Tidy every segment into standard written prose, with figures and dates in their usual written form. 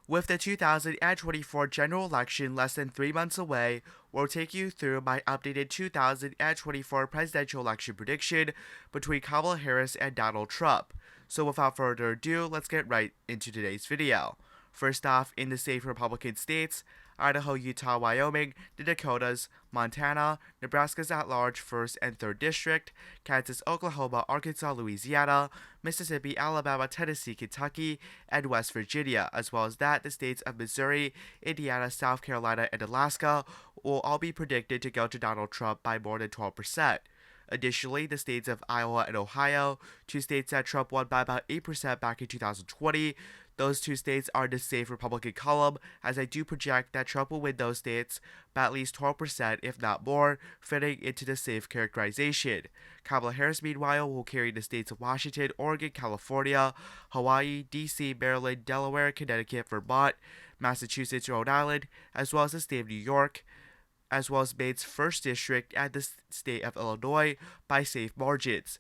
With the 2024 general election less than 3 months away, we'll take you through my updated 2024 presidential election prediction between Kamala Harris and Donald Trump. So without further ado, let's get right into today's video. First off, in the safe Republican states, Idaho, Utah, Wyoming, the Dakotas, Montana, Nebraska's at-large 1st and 3rd District, Kansas, Oklahoma, Arkansas, Louisiana, Mississippi, Alabama, Tennessee, Kentucky, and West Virginia, as well as that the states of Missouri, Indiana, South Carolina, and Alaska will all be predicted to go to Donald Trump by more than 12%. Additionally, the states of Iowa and Ohio, two states that Trump won by about 8% back in 2020, those two states are the safe Republican column, as I do project that Trump will win those states by at least 12%, if not more, fitting into the safe characterization. Kamala Harris, meanwhile, will carry the states of Washington, Oregon, California, Hawaii, D.C., Maryland, Delaware, Connecticut, Vermont, Massachusetts, Rhode Island, as well as the state of New York, as well as Maine's 1st District and the state of Illinois by safe margins.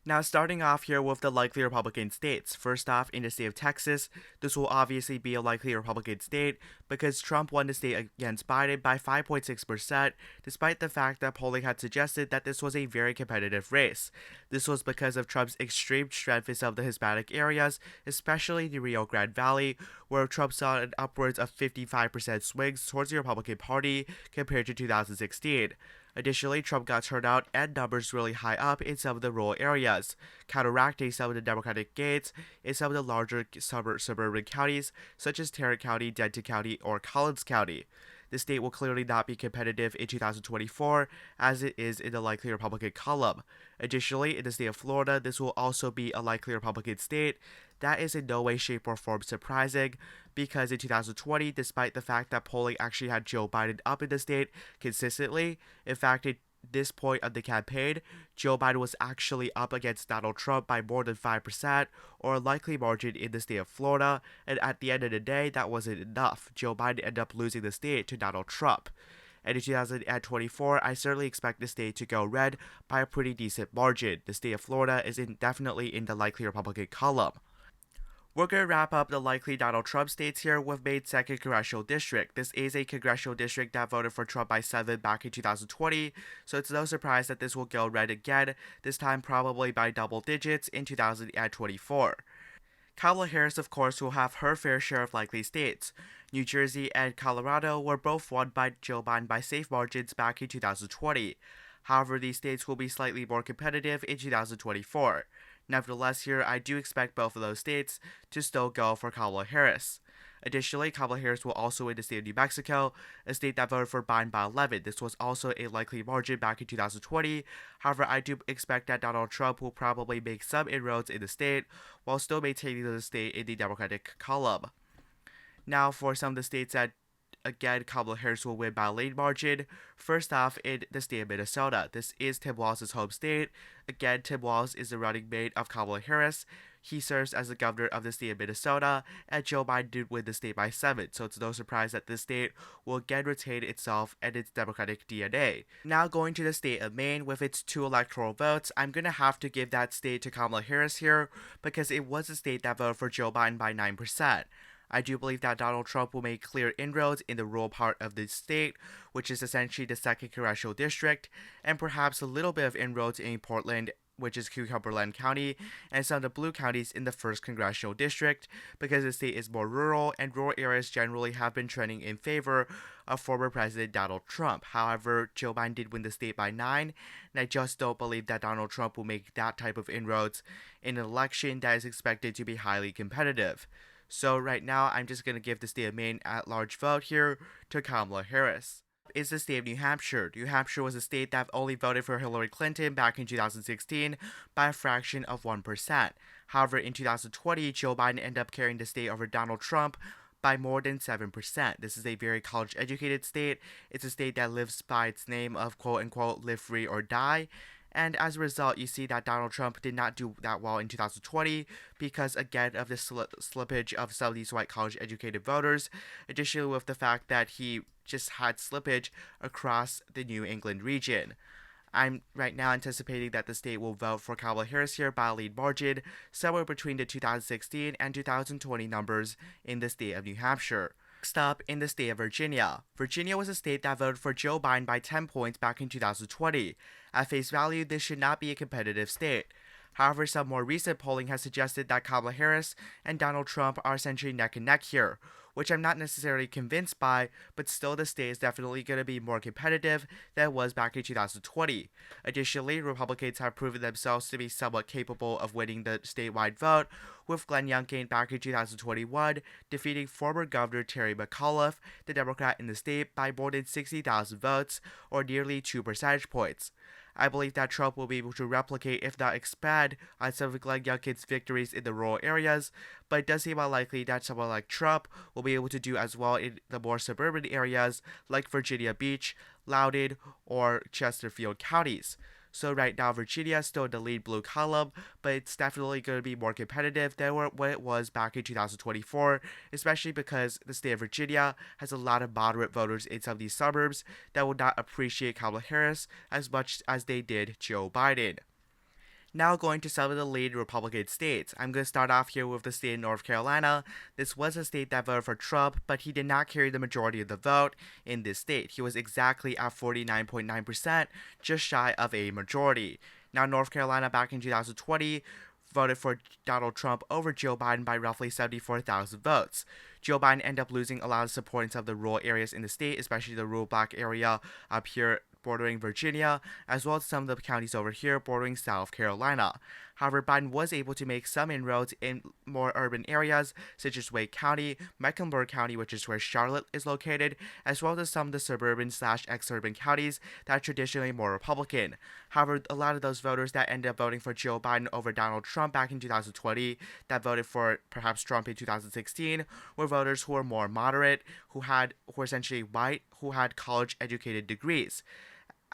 Now, starting off here with the likely Republican states. First off, in the state of Texas, this will obviously be a likely Republican state because Trump won the state against Biden by 5.6%, despite the fact that polling had suggested that this was a very competitive race. This was because of Trump's extreme strength in some of the Hispanic areas, especially the Rio Grande Valley, where Trump saw an upwards of 55% swings towards the Republican Party compared to 2016. Additionally, Trump got turnout and numbers really high up in some of the rural areas, counteracting some of the Democratic gains in some of the larger suburban counties, such as Tarrant County, Denton County, or Collins County. The state will clearly not be competitive in 2024, as it is in the likely Republican column. Additionally, in the state of Florida, this will also be a likely Republican state. That is in no way, shape, or form surprising, because in 2020, despite the fact that polling actually had Joe Biden up in the state consistently, in fact, at this point of the campaign, Joe Biden was actually up against Donald Trump by more than 5%, or a likely margin in the state of Florida, and at the end of the day, that wasn't enough. Joe Biden ended up losing the state to Donald Trump. And in 2024, I certainly expect the state to go red by a pretty decent margin. The state of Florida is definitely in the likely Republican column. We're going to wrap up the likely Donald Trump states here with Maine's 2nd Congressional District. This is a congressional district that voted for Trump by 7 back in 2020, so it's no surprise that this will go red again, this time probably by double digits in 2024. Kamala Harris, of course, will have her fair share of likely states. New Jersey and Colorado were both won by Joe Biden by safe margins back in 2020. However, these states will be slightly more competitive in 2024. Nevertheless, here, I do expect both of those states to still go for Kamala Harris. Additionally, Kamala Harris will also win the state of New Mexico, a state that voted for Biden by 11. This was also a likely margin back in 2020. However, I do expect that Donald Trump will probably make some inroads in the state, while still maintaining the state in the Democratic column. Now, for some of the states that again, Kamala Harris will win by a late margin. First off, in the state of Minnesota. This is Tim Walz's home state. Again, Tim Walz is the running mate of Kamala Harris. He serves as the governor of the state of Minnesota, and Joe Biden did win the state by 7, so it's no surprise that this state will again retain itself and its Democratic DNA. Now going to the state of Maine with its 2 electoral votes, I'm going to have to give that state to Kamala Harris here, because it was a state that voted for Joe Biden by 9%. I do believe that Donald Trump will make clear inroads in the rural part of the state, which is essentially the 2nd Congressional District, and perhaps a little bit of inroads in Portland, which is Cumberland County, and some of the blue counties in the 1st Congressional District, because the state is more rural, and rural areas generally have been trending in favor of former President Donald Trump. However, Joe Biden did win the state by 9, and I just don't believe that Donald Trump will make that type of inroads in an election that is expected to be highly competitive. So right now, I'm just going to give the state of Maine at-large vote here to Kamala Harris. Is the state of New Hampshire. New Hampshire was a state that only voted for Hillary Clinton back in 2016 by a fraction of 1%. However, in 2020, Joe Biden ended up carrying the state over Donald Trump by more than 7%. This is a very college-educated state. It's a state that lives by its name of quote-unquote live free or die. And as a result, you see that Donald Trump did not do that well in 2020 because, again, of the slippage of some of these white college-educated voters, additionally with the fact that he just had slippage across the New England region. I'm right now anticipating that the state will vote for Kamala Harris here by a lead margin, somewhere between the 2016 and 2020 numbers in the state of New Hampshire. Next up, in the state of Virginia. Virginia was a state that voted for Joe Biden by 10 points back in 2020. At face value, this should not be a competitive state. However, some more recent polling has suggested that Kamala Harris and Donald Trump are essentially neck and neck here, which I'm not necessarily convinced by, but still the state is definitely going to be more competitive than it was back in 2020. Additionally, Republicans have proven themselves to be somewhat capable of winning the statewide vote, with Glenn Youngkin back in 2021 defeating former Governor Terry McAuliffe, the Democrat in the state, by more than 60,000 votes, or nearly 2 percentage points. I believe that Trump will be able to replicate, if not expand, on some of Glenn Youngkin's victories in the rural areas, but it does seem unlikely that someone like Trump will be able to do as well in the more suburban areas like Virginia Beach, Loudoun, or Chesterfield counties. So right now, Virginia is still in the lead blue column, but it's definitely going to be more competitive than what it was back in 2024, especially because the state of Virginia has a lot of moderate voters in some of these suburbs that will not appreciate Kamala Harris as much as they did Joe Biden. Now going to some of the lead Republican states. I'm going to start off here with the state of North Carolina. This was a state that voted for Trump, but he did not carry the majority of the vote in this state. He was exactly at 49.9%, just shy of a majority. Now North Carolina back in 2020 voted for Donald Trump over Joe Biden by roughly 74,000 votes. Joe Biden ended up losing a lot of support in some of the rural areas in the state, especially the rural black area up here bordering Virginia, as well as some of the counties over here bordering South Carolina. However, Biden was able to make some inroads in more urban areas, such as Wake County, Mecklenburg County, which is where Charlotte is located, as well as some of the suburban/exurban counties that are traditionally more Republican. However, a lot of those voters that ended up voting for Joe Biden over Donald Trump back in 2020, that voted for perhaps Trump in 2016, were voters who were more moderate, who were essentially white, who had college-educated degrees.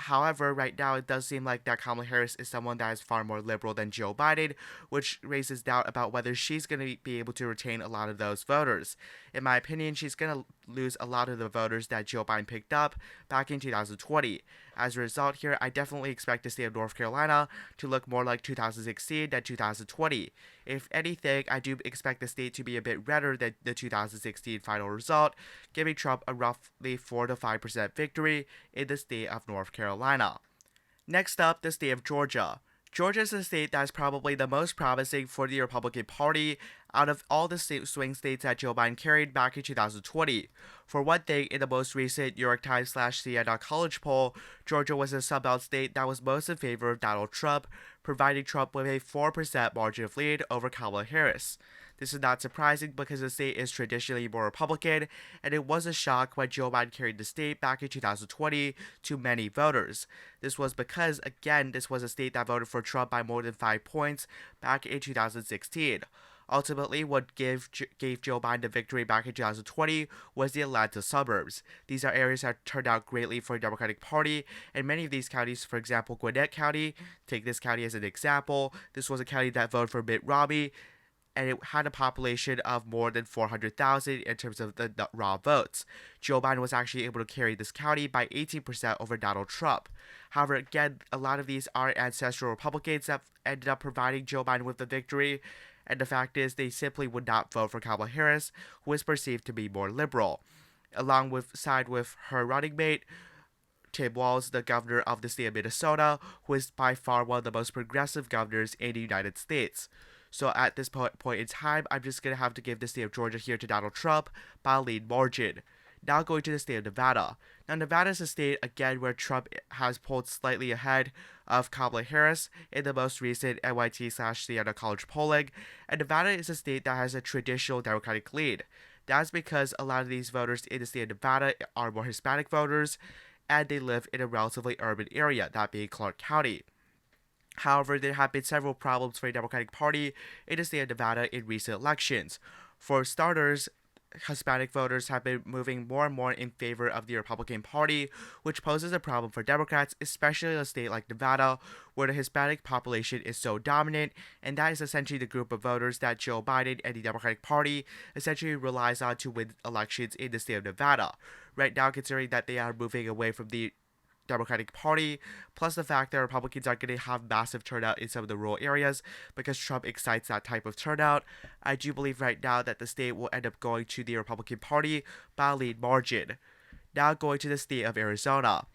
However, right now it does seem like that Kamala Harris is someone that is far more liberal than Joe Biden, which raises doubt about whether she's going to be able to retain a lot of those voters. In my opinion, she's going to lose a lot of the voters that Joe Biden picked up back in 2020. As a result here, I definitely expect the state of North Carolina to look more like 2016 than 2020. If anything, I do expect the state to be a bit redder than the 2016 final result, giving Trump a roughly 4 to 5% victory in the state of North Carolina. Next up, the state of Georgia. Georgia is a state that is probably the most promising for the Republican Party out of all the swing states that Joe Biden carried back in 2020. For one thing, in the most recent New York Times/CNN college poll, Georgia was a Sunbelt state that was most in favor of Donald Trump, providing Trump with a 4% margin of lead over Kamala Harris. This is not surprising because the state is traditionally more Republican, and it was a shock when Joe Biden carried the state back in 2020 to many voters. This was because, again, this was a state that voted for Trump by more than 5 points back in 2016. Ultimately, what gave Joe Biden the victory back in 2020 was the Atlanta suburbs. These are areas that turned out greatly for the Democratic Party, and many of these counties, for example, Gwinnett County, take this county as an example, this was a county that voted for Mitt Romney, and it had a population of more than 400,000 in terms of the raw votes. Joe Biden was actually able to carry this county by 18% over Donald Trump. However, again, a lot of these are ancestral Republicans that ended up providing Joe Biden with the victory, and the fact is they simply would not vote for Kamala Harris, who is perceived to be more liberal. Side with her running mate, Tim Walz, the governor of the state of Minnesota, who is by far one of the most progressive governors in the United States. So at this point in time, I'm just going to have to give the state of Georgia here to Donald Trump by a lead margin. Now going to the state of Nevada. Now Nevada is a state, again, where Trump has pulled slightly ahead of Kamala Harris in the most recent NYT/CNN college polling, and Nevada is a state that has a traditional Democratic lead. That's because a lot of these voters in the state of Nevada are more Hispanic voters, and they live in a relatively urban area, that being Clark County. However, there have been several problems for the Democratic Party in the state of Nevada in recent elections. For starters, Hispanic voters have been moving more and more in favor of the Republican Party, which poses a problem for Democrats, especially in a state like Nevada, where the Hispanic population is so dominant, and that is essentially the group of voters that Joe Biden and the Democratic Party essentially relies on to win elections in the state of Nevada. Right now, considering that they are moving away from the Democratic Party, plus the fact that Republicans are going to have massive turnout in some of the rural areas because Trump excites that type of turnout. I do believe right now that the state will end up going to the Republican Party by a lead margin. Now going to the state of Arizona.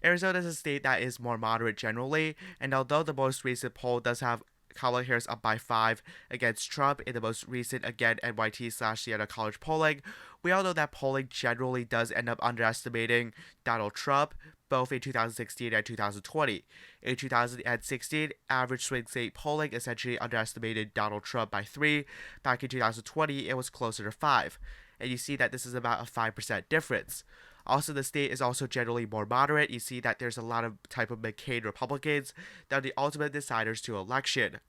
Arizona is a state that is more moderate generally, and although the most recent poll does have Kamala Harris up by 5 against Trump in the most recent, again, NYT/Siena College polling, we all know that polling generally does end up underestimating Donald Trump, both in 2016 and 2020. In 2016, average swing state polling essentially underestimated Donald Trump by 3. Back in 2020, it was closer to 5. And you see that this is about a 5% difference. Also, the state is also generally more moderate. You see that there's a lot of type of McCain Republicans that are the ultimate deciders to election.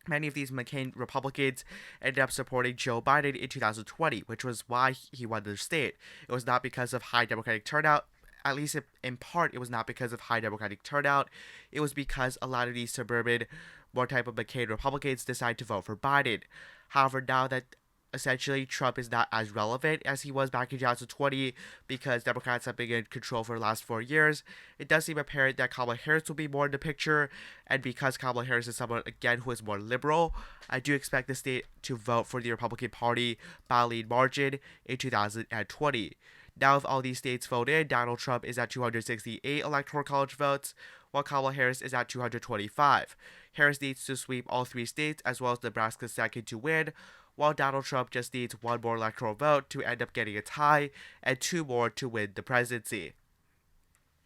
Many of these McCain Republicans ended up supporting Joe Biden in 2020, which was why he won the state. It was not because of high Democratic turnout. At least in part, it was not because of high Democratic turnout. It was because a lot of these suburban, more type of McCain Republicans decided to vote for Biden. However, now that essentially Trump is not as relevant as he was back in 2020 because Democrats have been in control for the last 4 years, it does seem apparent that Kamala Harris will be more in the picture, and because Kamala Harris is someone, again, who is more liberal, I do expect the state to vote for the Republican Party by a lead margin in 2020. Now, if all these states vote in, Donald Trump is at 268 Electoral College votes, while Kamala Harris is at 225. Harris needs to sweep all 3 states, as well as Nebraska's second, to win, while Donald Trump just needs 1 more electoral vote to end up getting a tie, and 2 more to win the presidency.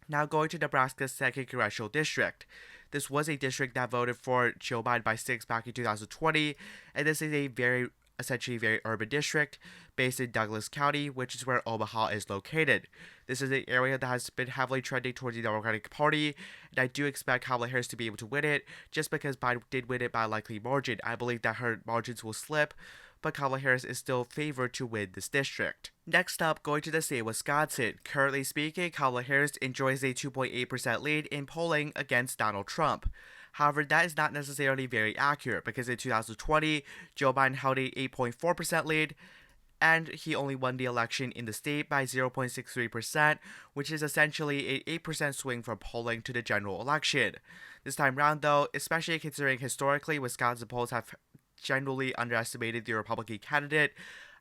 Now going to Nebraska's 2nd Congressional District. This was a district that voted for Joe Biden by 6 back in 2020, and this is a essentially very urban district based in Douglas County, which is where Omaha is located. This is an area that has been heavily trending towards the Democratic Party, and I do expect Kamala Harris to be able to win it, just because Biden did win it by a likely margin. I believe that her margins will slip, but Kamala Harris is still favored to win this district. Next up, going to the state of Wisconsin. Currently speaking, Kamala Harris enjoys a 2.8% lead in polling against Donald Trump. However, that is not necessarily very accurate because in 2020, Joe Biden held a 8.4% lead, and he only won the election in the state by 0.63%, which is essentially an 8% swing from polling to the general election. This time round, though, especially considering historically Wisconsin polls have generally underestimated the Republican candidate,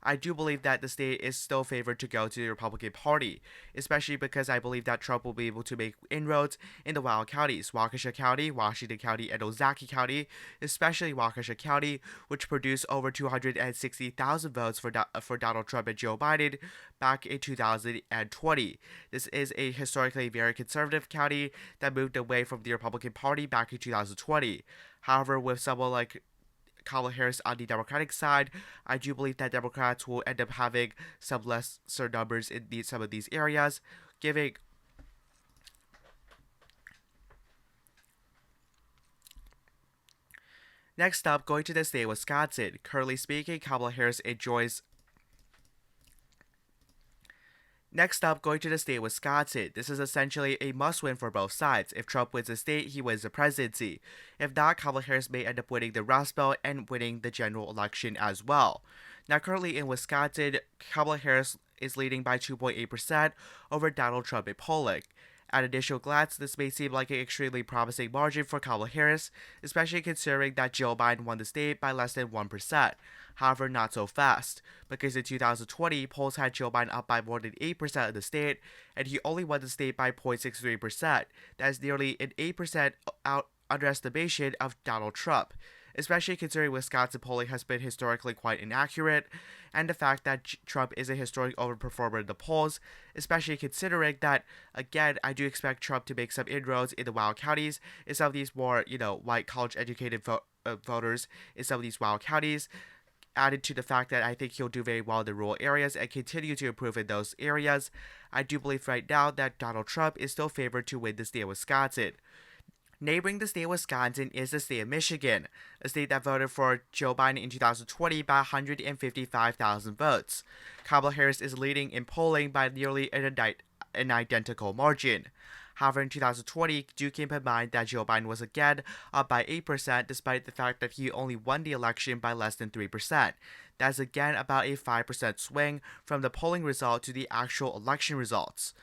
I do believe that the state is still favored to go to the Republican Party, especially because I believe that Trump will be able to make inroads in the wild counties, Waukesha County, Washington County, and Ozaukee County, especially Waukesha County, which produced over 260,000 votes for Donald Trump and Joe Biden back in 2020. This is a historically very conservative county that moved away from the Republican Party back in 2020. However, with someone like Kamala Harris on the Democratic side, I do believe that Democrats will end up having some lesser numbers in some of these areas, giving Next up, going to the state of Wisconsin. Currently speaking, Kamala Harris enjoys Next up, going to the state of Wisconsin. This is essentially a must-win for both sides. If Trump wins the state, he wins the presidency. If not, Kamala Harris may end up winning the Rust Belt and winning the general election as well. Now, currently in Wisconsin, Kamala Harris is leading by 2.8% over Donald Trump in polling. At initial glance, this may seem like an extremely promising margin for Kamala Harris, especially considering that Joe Biden won the state by less than 1%. However, not so fast, because in 2020, polls had Joe Biden up by more than 8% of the state, and he only won the state by 0.63%. That is nearly an 8% underestimation of Donald Trump, especially considering Wisconsin polling has been historically quite inaccurate, and the fact that Trump is a historic overperformer in the polls, especially considering that, again, I do expect Trump to make some inroads in the wild counties, in some of these more, white college-educated voters in some of these wild counties, added to the fact that I think he'll do very well in the rural areas and continue to improve in those areas. I do believe right now that Donald Trump is still favored to win the state of Wisconsin. Neighboring the state of Wisconsin is the state of Michigan, a state that voted for Joe Biden in 2020 by 155,000 votes. Kamala Harris is leading in polling by nearly an identical margin. However, in 2020, do keep in mind that Joe Biden was again up by 8%, despite the fact that he only won the election by less than 3%. That's again about a 5% swing from the polling result to the actual election results.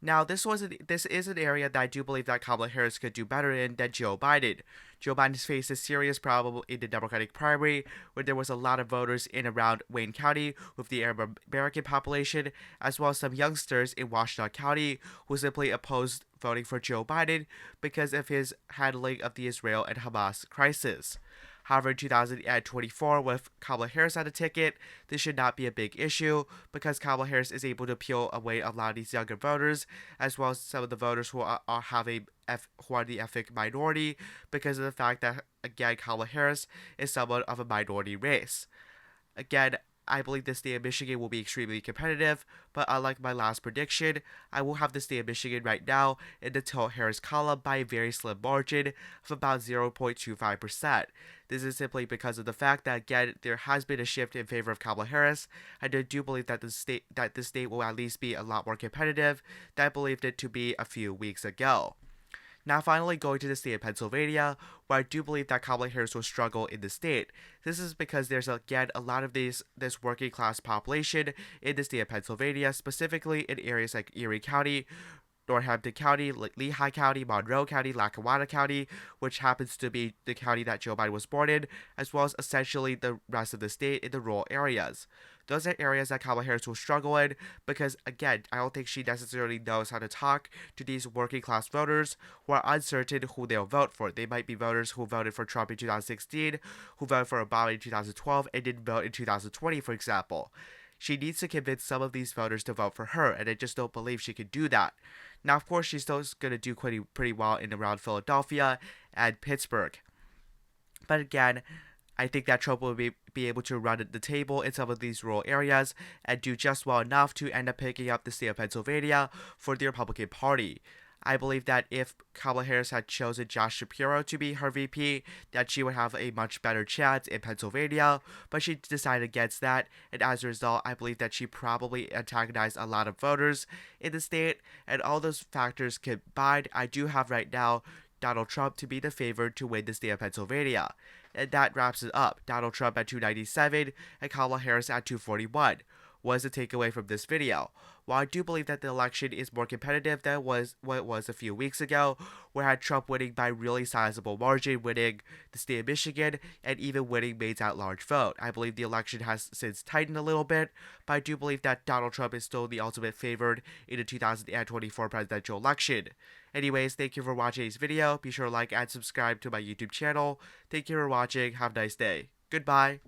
Now, this is an area that I do believe that Kamala Harris could do better in than Joe Biden. Joe Biden faced a serious problem in the Democratic primary, where there was a lot of voters in around Wayne County with the Arab American population, as well as some youngsters in Washtenaw County who simply opposed voting for Joe Biden because of his handling of the Israel and Hamas crisis. However, in 2024, with Kamala Harris on the ticket, this should not be a big issue because Kamala Harris is able to peel away a lot of these younger voters, as well as some of the voters who are who are the ethnic minority, because of the fact that, again, Kamala Harris is somewhat of a minority race. Again, I believe the state of Michigan will be extremely competitive, but unlike my last prediction, I will have the state of Michigan right now in the tilt Harris column by a very slim margin of about 0.25%. This is simply because of the fact that, again, there has been a shift in favor of Kamala Harris, and I do believe that the state will at least be a lot more competitive than I believed it to be a few weeks ago. Now, finally, going to the state of Pennsylvania, where I do believe that Kamala Harris will struggle in the state. This is because there's, again, a lot of this working class population in the state of Pennsylvania, specifically in areas like Erie County, Northampton County, Lehigh County, Monroe County, Lackawanna County, which happens to be the county that Joe Biden was born in, as well as essentially the rest of the state in the rural areas. Those are areas that Kamala Harris will struggle in because, again, I don't think she necessarily knows how to talk to these working class voters who are uncertain who they'll vote for. They might be voters who voted for Trump in 2016, who voted for Obama in 2012, and didn't vote in 2020, for example. She needs to convince some of these voters to vote for her, and I just don't believe she can do that. Now, of course, she's still going to do pretty well in around Philadelphia and Pittsburgh. But again, I think that Trump will be able to run the table in some of these rural areas and do just well enough to end up picking up the state of Pennsylvania for the Republican Party. I believe that if Kamala Harris had chosen Josh Shapiro to be her VP, that she would have a much better chance in Pennsylvania, but she decided against that, and as a result, I believe that she probably antagonized a lot of voters in the state, and all those factors combined, I do have right now Donald Trump to be the favorite to win the state of Pennsylvania. And that wraps it up. Donald Trump at 297 and Kamala Harris at 241. What is the takeaway from this video? While I do believe that the election is more competitive than what it was a few weeks ago, where I had Trump winning by really sizable margin, winning the state of Michigan, and even winning Maine's at-large vote. I believe the election has since tightened a little bit, but I do believe that Donald Trump is still the ultimate favored in the 2024 presidential election. Anyways, thank you for watching this video. Be sure to like and subscribe to my YouTube channel. Thank you for watching. Have a nice day. Goodbye.